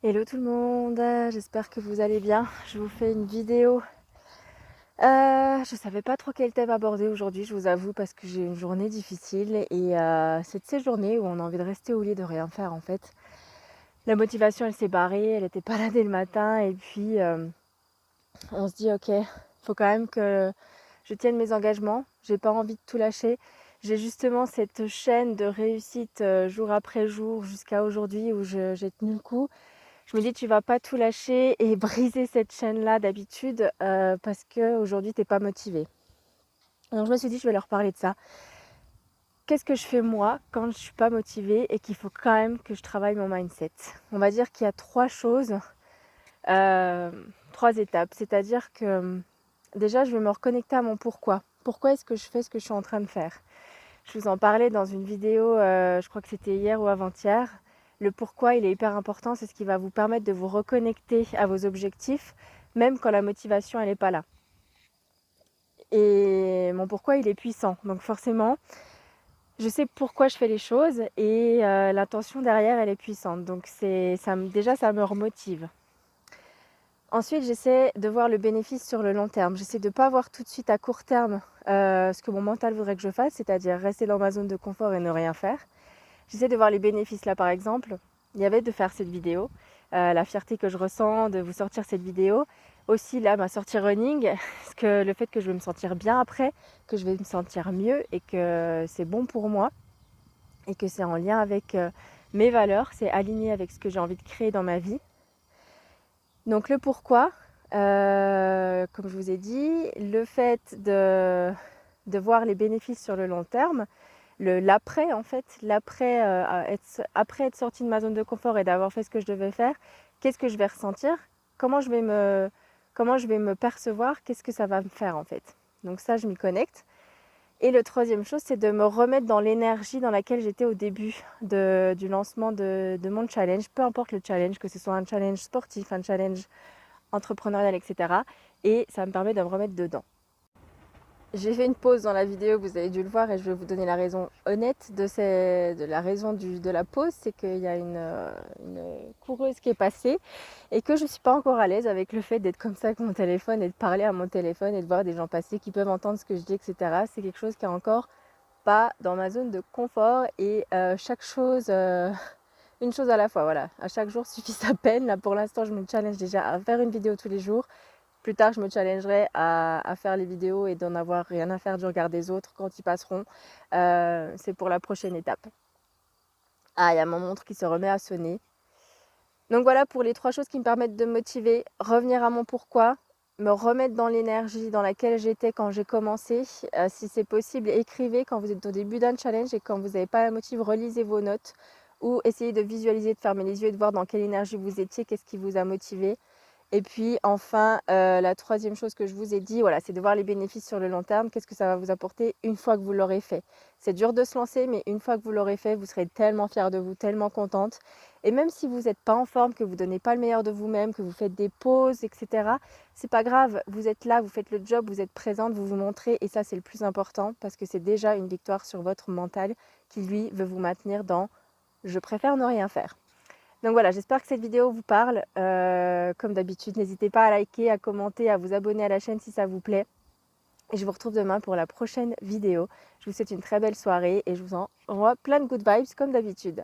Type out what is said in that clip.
Hello tout le monde, j'espère que vous allez bien. Je vous fais une vidéo. Je savais pas trop quel thème aborder aujourd'hui, je vous avoue, parce que j'ai une journée difficile et c'est de ces journées où on a envie de rester au lit, de rien faire en fait. La motivation elle s'est barrée, elle était pas là dès le matin et puis on se dit ok, faut quand même que je tienne mes engagements, j'ai pas envie de tout lâcher. J'ai justement cette chaîne de réussite jour après jour jusqu'à aujourd'hui où j'ai tenu le coup. Je me dis tu vas pas tout lâcher et briser cette chaîne-là d'habitude parce qu'aujourd'hui t'es pas motivé. Donc je me suis dit je vais leur parler de ça. Qu'est-ce que je fais moi quand je suis pas motivée et qu'il faut quand même que je travaille mon mindset? On va dire qu'il y a trois choses, trois étapes. C'est-à-dire que déjà je vais me reconnecter à mon pourquoi. Pourquoi est-ce que je fais ce que je suis en train de faire? Je vous en parlais dans une vidéo, je crois que c'était hier ou avant-hier. Le pourquoi, il est hyper important, c'est ce qui va vous permettre de vous reconnecter à vos objectifs, même quand la motivation, elle n'est pas là. Et mon pourquoi, il est puissant. Donc forcément, je sais pourquoi je fais les choses et l'intention derrière, elle est puissante. Donc déjà, ça me remotive. Ensuite, j'essaie de voir le bénéfice sur le long terme. J'essaie de ne pas voir tout de suite à court terme ce que mon mental voudrait que je fasse, c'est-à-dire rester dans ma zone de confort et ne rien faire. J'essaie de voir les bénéfices. Là, par exemple, il y avait de faire cette vidéo, la fierté que je ressens de vous sortir cette vidéo. Aussi, là, ma sortie running, parce que le fait que je vais me sentir bien après, que je vais me sentir mieux et que c'est bon pour moi et que c'est en lien avec mes valeurs, c'est aligné avec ce que j'ai envie de créer dans ma vie. Donc le pourquoi, comme je vous ai dit, le fait de voir les bénéfices sur le long terme, l'après en fait, après être sortie de ma zone de confort et d'avoir fait ce que je devais faire, qu'est-ce que je vais ressentir, comment je vais me percevoir, qu'est-ce que ça va me faire en fait. Donc ça, je m'y connecte. Et le troisième chose, c'est de me remettre dans l'énergie dans laquelle j'étais au début du lancement de mon challenge, peu importe le challenge, que ce soit un challenge sportif, un challenge entrepreneurial, etc. Et ça me permet de me remettre dedans. J'ai fait une pause dans la vidéo, vous avez dû le voir, et je vais vous donner la raison honnête de la raison de la pause. C'est qu'il y a une coureuse qui est passée et que je ne suis pas encore à l'aise avec le fait d'être comme ça avec mon téléphone et de parler à mon téléphone et de voir des gens passer qui peuvent entendre ce que je dis, etc. C'est quelque chose qui est encore pas dans ma zone de confort et chaque chose, une chose à la fois, voilà. À chaque jour suffit sa peine. Là pour l'instant, je me challenge déjà à faire une vidéo tous les jours. Plus tard, je me challengerai à faire les vidéos et d'en avoir rien à faire du regard des autres quand ils passeront. C'est pour la prochaine étape. Ah, il y a mon montre qui se remet à sonner. Donc voilà pour les trois choses qui me permettent de me motiver, revenir à mon pourquoi, me remettre dans l'énergie dans laquelle j'étais quand j'ai commencé. Si c'est possible, écrivez quand vous êtes au début d'un challenge et quand vous n'avez pas la motive, relisez vos notes ou essayez de visualiser, de fermer les yeux et de voir dans quelle énergie vous étiez, qu'est-ce qui vous a motivé. Et puis enfin, la troisième chose que je vous ai dit, voilà, c'est de voir les bénéfices sur le long terme. Qu'est-ce que ça va vous apporter une fois que vous l'aurez fait? C'est dur de se lancer, mais une fois que vous l'aurez fait, vous serez tellement fière de vous, tellement contente. Et même si vous n'êtes pas en forme, que vous ne donnez pas le meilleur de vous-même, que vous faites des pauses, etc., c'est pas grave. Vous êtes là, vous faites le job, vous êtes présente, vous vous montrez. Et ça, c'est le plus important parce que c'est déjà une victoire sur votre mental qui, lui, veut vous maintenir dans « je préfère ne rien faire ». Donc voilà, j'espère que cette vidéo vous parle. Comme d'habitude, n'hésitez pas à liker, à commenter, à vous abonner à la chaîne si ça vous plaît. Et je vous retrouve demain pour la prochaine vidéo. Je vous souhaite une très belle soirée et je vous envoie plein de good vibes comme d'habitude.